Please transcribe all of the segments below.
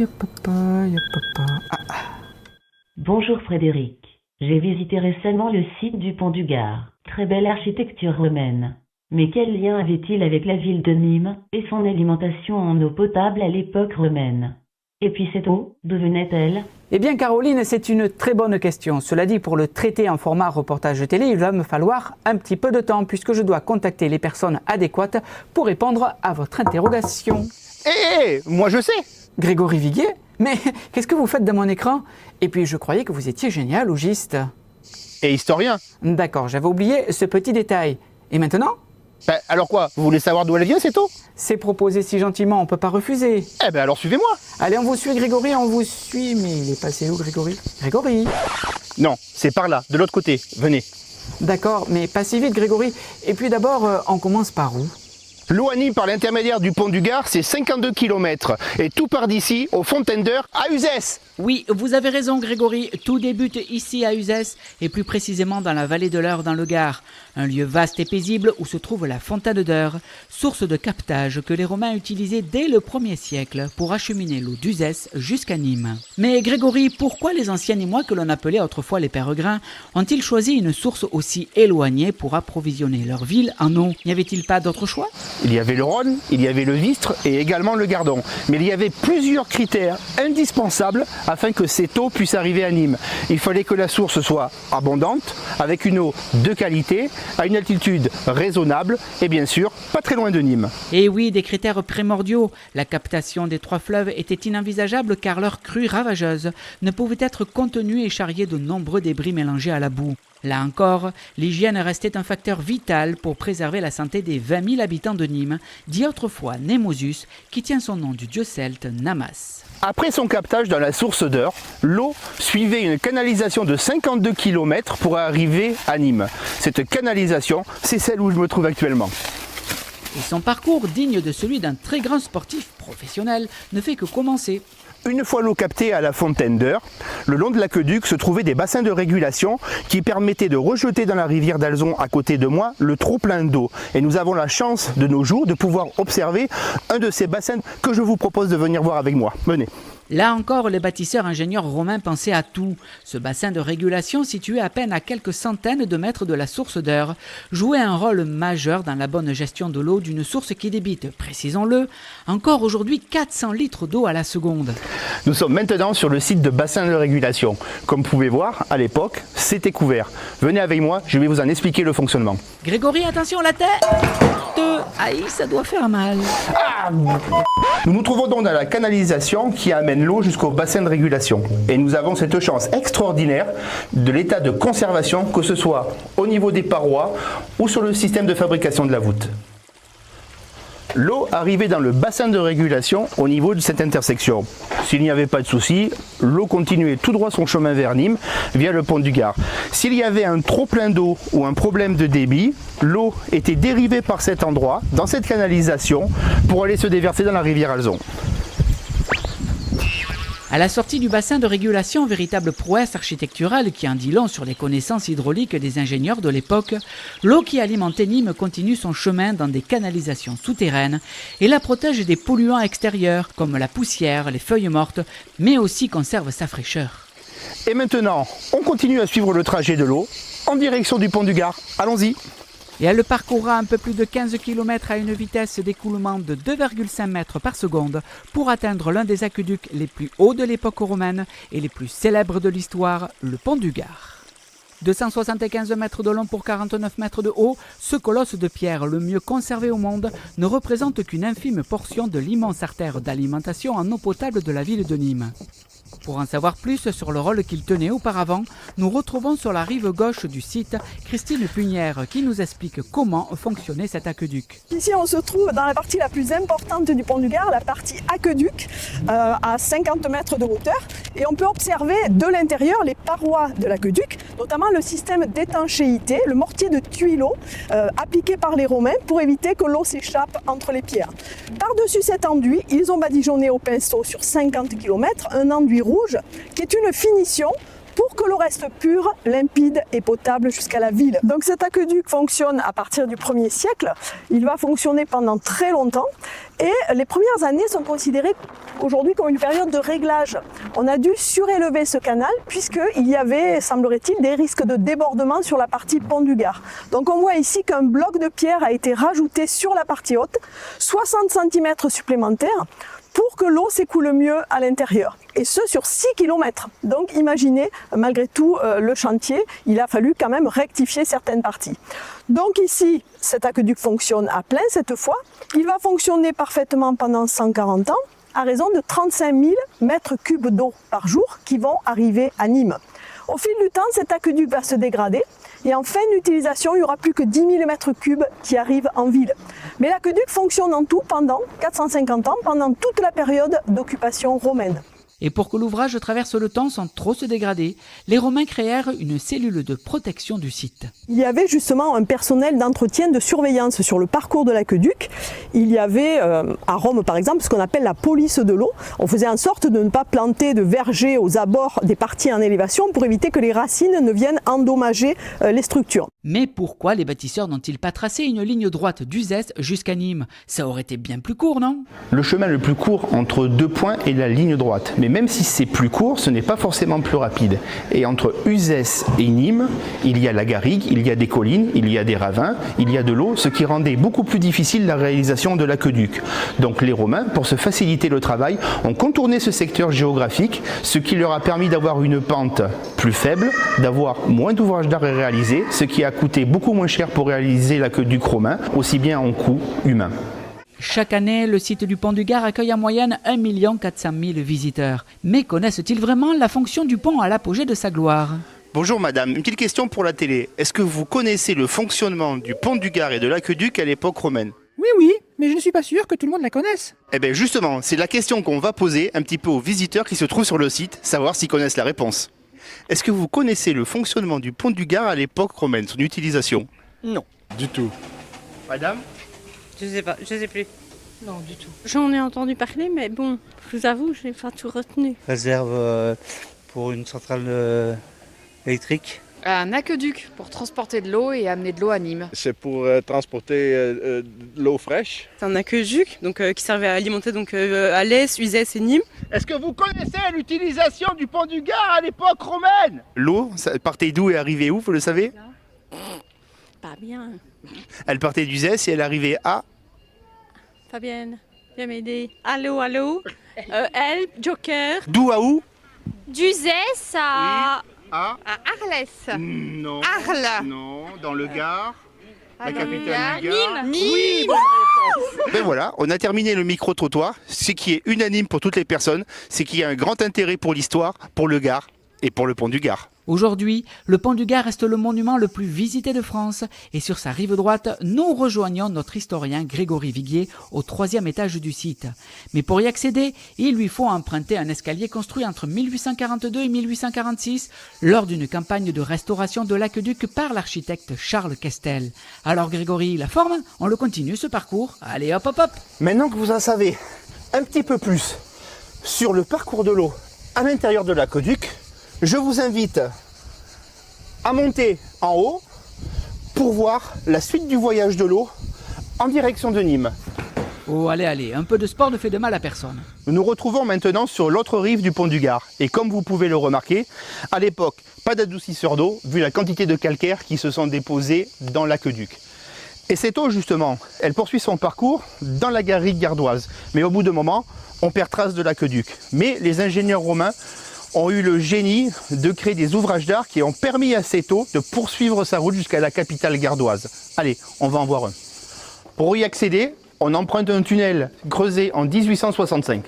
papa, papa. Bonjour Frédéric. J'ai visité récemment le site du Pont du Gard. Très belle architecture romaine. Mais quel lien avait-il avec la ville de Nîmes et son alimentation en eau potable à l'époque romaine? Et puis cette eau, d'où venait-elle? Eh bien Caroline, c'est une très bonne question. Cela dit, pour le traiter en format reportage télé, il va me falloir un petit peu de temps puisque je dois contacter les personnes adéquates pour répondre à votre interrogation. Moi je sais. Grégory Viguier? Mais qu'est-ce que vous faites dans mon écran? Et puis je croyais que vous étiez généalogiste. Et historien. D'accord, j'avais oublié ce petit détail. Et maintenant? Alors quoi? Vous voulez savoir d'où elle vient cette eau? C'est proposé si gentiment, on peut pas refuser. Alors suivez-moi. Allez, on vous suit Grégory, on vous suit. Mais il est passé où Grégory? Grégory? Non, c'est par là, de l'autre côté. Venez. D'accord, mais pas si vite Grégory. Et puis d'abord, on commence par où? L'eau à Nîmes par l'intermédiaire du Pont du Gard, c'est 52 km. Et tout part d'ici, aux Fontaines d'Eur, à Uzès. Oui, vous avez raison Grégory, tout débute ici à Uzès et plus précisément dans la vallée de l'Eure dans le Gard. Un lieu vaste et paisible où se trouve la Fontaine d'Eure, source de captage que les Romains utilisaient dès le 1er siècle pour acheminer l'eau d'Uzès jusqu'à Nîmes. Mais Grégory, pourquoi les anciens Nîmois que l'on appelait autrefois les péregrins ont-ils choisi une source aussi éloignée pour approvisionner leur ville en eau? N'y avait-il pas d'autre choix? Il y avait le Rhône, il y avait le Vistre et également le Gardon. Mais il y avait plusieurs critères indispensables afin que cette eau puisse arriver à Nîmes. Il fallait que la source soit abondante, avec une eau de qualité, à une altitude raisonnable et bien sûr pas très loin de Nîmes. Et oui, des critères primordiaux. La captation des 3 fleuves était inenvisageable car leur crue ravageuse ne pouvait être contenue et charriait de nombreux débris mélangés à la boue. Là encore, l'hygiène restait un facteur vital pour préserver la santé des 20 000 habitants de Nîmes, dit autrefois Némosus, qui tient son nom du dieu celte Namas. Après son captage dans la source d'Eure, l'eau suivait une canalisation de 52 km pour arriver à Nîmes. Cette canalisation, c'est celle où je me trouve actuellement. Et son parcours, digne de celui d'un très grand sportif professionnel, ne fait que commencer. Une fois l'eau captée à la Fontaine d'Eure, le long de l'aqueduc se trouvaient des bassins de régulation qui permettaient de rejeter dans la rivière d'Alzon à côté de moi le trop-plein d'eau. Et nous avons la chance de nos jours de pouvoir observer un de ces bassins que je vous propose de venir voir avec moi. Venez. Là encore, les bâtisseurs ingénieurs romains pensaient à tout. Ce bassin de régulation, situé à peine à quelques centaines de mètres de la source d'Eure, jouait un rôle majeur dans la bonne gestion de l'eau d'une source qui débite, précisons-le, encore aujourd'hui 400 litres d'eau à la seconde. Nous sommes maintenant sur le site de bassin de régulation. Comme vous pouvez voir, à l'époque, c'était couvert. Venez avec moi, je vais vous en expliquer le fonctionnement. Grégory, attention, la tête! Aïe, ça doit faire mal. Nous nous trouvons donc dans la canalisation qui amène l'eau jusqu'au bassin de régulation. Et nous avons cette chance extraordinaire de l'état de conservation, que ce soit au niveau des parois ou sur le système de fabrication de la voûte. L'eau arrivait dans le bassin de régulation au niveau de cette intersection. S'il n'y avait pas de souci, l'eau continuait tout droit son chemin vers Nîmes via le pont du Gard. S'il y avait un trop plein d'eau ou un problème de débit, l'eau était dérivée par cet endroit, dans cette canalisation, pour aller se déverser dans la rivière Alzon. À la sortie du bassin de régulation, véritable prouesse architecturale qui en dit long sur les connaissances hydrauliques des ingénieurs de l'époque, l'eau qui alimentait Nîmes continue son chemin dans des canalisations souterraines et la protège des polluants extérieurs comme la poussière, les feuilles mortes, mais aussi conserve sa fraîcheur. Et maintenant, on continue à suivre le trajet de l'eau en direction du pont du Gard. Allons-y! Et elle parcourra un peu plus de 15 km à une vitesse d'écoulement de 2,5 mètres par seconde pour atteindre l'un des aqueducs les plus hauts de l'époque romaine et les plus célèbres de l'histoire, le pont du Gard. 275 mètres de long pour 49 mètres de haut, ce colosse de pierre le mieux conservé au monde ne représente qu'une infime portion de l'immense artère d'alimentation en eau potable de la ville de Nîmes. Pour en savoir plus sur le rôle qu'il tenait auparavant, nous retrouvons sur la rive gauche du site Christine Punière qui nous explique comment fonctionnait cet aqueduc. Ici on se trouve dans la partie la plus importante du pont du Gard, la partie aqueduc à 50 mètres de hauteur, et on peut observer de l'intérieur les parois de l'aqueduc, notamment le système d'étanchéité, le mortier de tuileaux appliqué par les Romains pour éviter que l'eau s'échappe entre les pierres. Par-dessus cet enduit, ils ont badigeonné au pinceau sur 50 km un enduit rouge qui est une finition pour que l'eau reste pure, limpide et potable jusqu'à la ville. Donc cet aqueduc fonctionne à partir du 1er siècle. Il va fonctionner pendant très longtemps et les premières années sont considérées aujourd'hui comme une période de réglage. On a dû surélever ce canal puisqu'il y avait, semblerait-il, des risques de débordement sur la partie pont du Gard. Donc on voit ici qu'un bloc de pierre a été rajouté sur la partie haute, 60 cm supplémentaires, pour que l'eau s'écoule mieux à l'intérieur. Et ce, sur 6 km. Donc imaginez, malgré tout, le chantier, il a fallu quand même rectifier certaines parties. Donc ici, cet aqueduc fonctionne à plein cette fois. Il va fonctionner parfaitement pendant 140 ans, à raison de 35 000 mètres cubes d'eau par jour qui vont arriver à Nîmes. Au fil du temps, cet aqueduc va se dégrader et en fin d'utilisation, il n'y aura plus que 10 000 mètres cubes qui arrivent en ville. Mais l'aqueduc fonctionne en tout pendant 450 ans, pendant toute la période d'occupation romaine. Et pour que l'ouvrage traverse le temps sans trop se dégrader, les Romains créèrent une cellule de protection du site. Il y avait justement un personnel d'entretien, de surveillance sur le parcours de l'aqueduc. Il y avait à Rome par exemple ce qu'on appelle la police de l'eau. On faisait en sorte de ne pas planter de vergers aux abords des parties en élévation pour éviter que les racines ne viennent endommager les structures. Mais pourquoi les bâtisseurs n'ont-ils pas tracé une ligne droite d'Uzès jusqu'à Nîmes? Ça aurait été bien plus court, non? Le chemin le plus court entre deux points est la ligne droite. Mais même si c'est plus court, ce n'est pas forcément plus rapide. Et entre Uzès et Nîmes, il y a la garrigue, il y a des collines, il y a des ravins, il y a de l'eau, ce qui rendait beaucoup plus difficile la réalisation de l'aqueduc. Donc les Romains, pour se faciliter le travail, ont contourné ce secteur géographique, ce qui leur a permis d'avoir une pente plus faible, d'avoir moins d'ouvrages d'art à réaliser, ce qui a coûté beaucoup moins cher pour réaliser l'aqueduc romain, aussi bien en coût humain. Chaque année, le site du pont du Gard accueille en moyenne 1 400 000 visiteurs. Mais connaissent-ils vraiment la fonction du pont à l'apogée de sa gloire? Bonjour madame, une petite question pour la télé. Est-ce que vous connaissez le fonctionnement du pont du Gard et de l'aqueduc à l'époque romaine? Oui, mais je ne suis pas sûr que tout le monde la connaisse. Eh bien justement, c'est la question qu'on va poser un petit peu aux visiteurs qui se trouvent sur le site, savoir s'ils connaissent la réponse. Est-ce que vous connaissez le fonctionnement du pont du Gard à l'époque romaine, son utilisation? Non. Du tout. Madame? Je sais pas, je sais plus. Non, du tout. J'en ai entendu parler, mais bon, je vous avoue, je n'ai pas tout retenu. Réserve pour une centrale électrique. Un aqueduc pour transporter de l'eau et amener de l'eau à Nîmes. C'est pour transporter de l'eau fraîche. C'est un aqueduc qui servait à alimenter Alès, Uzès et Nîmes. Est-ce que vous connaissez l'utilisation du pont du Gard à l'époque romaine? L'eau, ça partait d'où et arrivait où, vous le savez? Pas bien. Elle partait d'Uzès et elle arrivait à... Fabienne, viens m'aider. Allô, allô. Elle, Joker. D'où à où? D'Uzès à... Oui. À Arles. Non. Arles. Non, dans le Gard. La capitale du Gard. Nîmes. Oui, ben voilà, on a terminé le micro-trottoir. Ce qui est unanime pour toutes les personnes, c'est qu'il y a un grand intérêt pour l'histoire, pour le Gard et pour le pont du Gard. Aujourd'hui, le pont du Gard reste le monument le plus visité de France et sur sa rive droite, nous rejoignons notre historien Grégory Viguier au 3e étage du site. Mais pour y accéder, il lui faut emprunter un escalier construit entre 1842 et 1846 lors d'une campagne de restauration de l'aqueduc par l'architecte Charles Questel. Alors Grégory, la forme, on le continue ce parcours. Allez hop hop hop! Maintenant que vous en savez un petit peu plus sur le parcours de l'eau à l'intérieur de l'aqueduc, je vous invite à monter en haut pour voir la suite du voyage de l'eau en direction de Nîmes. Oh allez, un peu de sport ne fait de mal à personne. Nous nous retrouvons maintenant sur l'autre rive du pont du Gard. Et comme vous pouvez le remarquer, à l'époque, pas d'adoucisseur d'eau, vu la quantité de calcaire qui se sont déposés dans l'aqueduc. Et cette eau, justement, elle poursuit son parcours dans la garrigue gardoise. Mais au bout d'un moment, on perd trace de l'aqueduc. Mais les ingénieurs romains ont eu le génie de créer des ouvrages d'art qui ont permis à cette eau de poursuivre sa route jusqu'à la capitale gardoise. Allez, on va en voir un. Pour y accéder, on emprunte un tunnel creusé en 1865.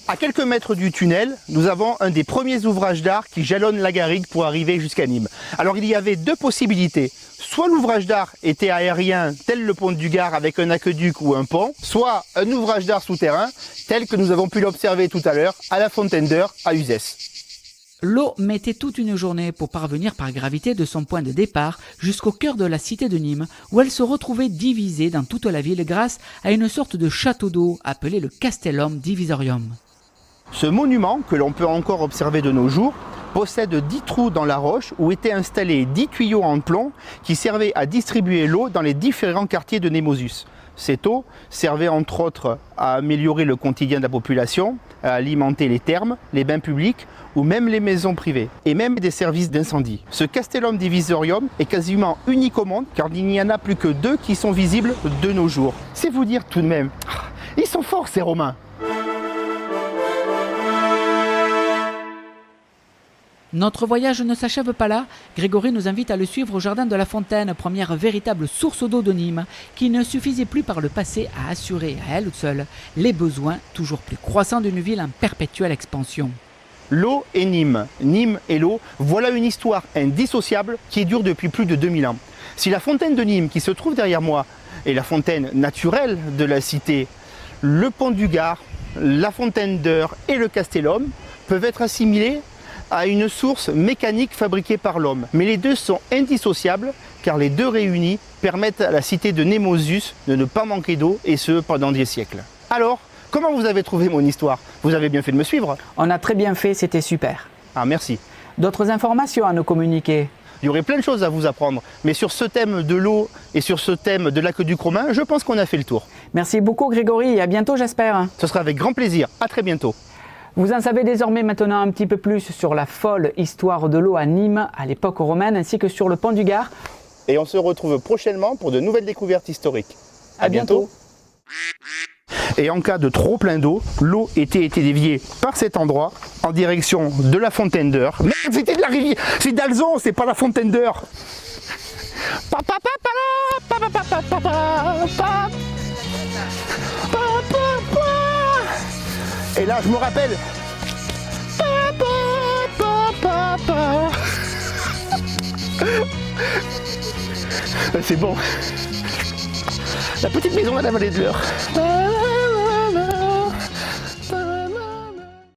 À quelques mètres du tunnel, nous avons un des premiers ouvrages d'art qui jalonnent la garrigue pour arriver jusqu'à Nîmes. Alors il y avait deux possibilités. Soit l'ouvrage d'art était aérien, tel le pont du Gard avec un aqueduc ou un pont, soit un ouvrage d'art souterrain, tel que nous avons pu l'observer tout à l'heure à la fontaine d'Heure à Uzès. L'eau mettait toute une journée pour parvenir par gravité de son point de départ jusqu'au cœur de la cité de Nîmes, où elle se retrouvait divisée dans toute la ville grâce à une sorte de château d'eau appelé le Castellum Divisorium. Ce monument, que l'on peut encore observer de nos jours, possède 10 trous dans la roche où étaient installés 10 tuyaux en plomb qui servaient à distribuer l'eau dans les différents quartiers de Némosus. Cette eau servait entre autres à améliorer le quotidien de la population, à alimenter les thermes, les bains publics ou même les maisons privées, et même des services d'incendie. Ce Castellum Divisorium est quasiment unique au monde car il n'y en a plus que 2 qui sont visibles de nos jours. C'est vous dire tout de même, ils sont forts ces Romains. Notre voyage ne s'achève pas là. Grégory nous invite à le suivre au jardin de la Fontaine, première véritable source d'eau de Nîmes, qui ne suffisait plus par le passé à assurer à elle seule les besoins toujours plus croissants d'une ville en perpétuelle expansion. L'eau et Nîmes, Nîmes et l'eau, voilà une histoire indissociable qui dure depuis plus de 2000 ans. Si la fontaine de Nîmes qui se trouve derrière moi est la fontaine naturelle de la cité, le pont du Gard, la fontaine d'Eure et le Castellum peuvent être assimilés à une source mécanique fabriquée par l'homme. Mais les deux sont indissociables car les deux réunis permettent à la cité de Némosus de ne pas manquer d'eau et ce pendant des siècles. Alors, comment vous avez trouvé mon histoire? Vous avez bien fait de me suivre? On a très bien fait, c'était super. Ah merci. D'autres informations à nous communiquer? Il y aurait plein de choses à vous apprendre, mais sur ce thème de l'eau et sur ce thème de l'aqueduc romain, je pense qu'on a fait le tour. Merci beaucoup Grégory et à bientôt j'espère. Ce sera avec grand plaisir, à très bientôt. Vous en savez désormais maintenant un petit peu plus sur la folle histoire de l'eau à Nîmes à l'époque romaine ainsi que sur le pont du Gard. Et on se retrouve prochainement pour de nouvelles découvertes historiques. À bientôt. Et en cas de trop plein d'eau, l'eau était déviée par cet endroit en direction de la fontaine d'Eure. Merde, c'était de la rivière, c'est d'Alzon, c'est pas la fontaine d'Eure. Et là, je me rappelle. C'est bon. La petite maison à la vallée de l'Eure.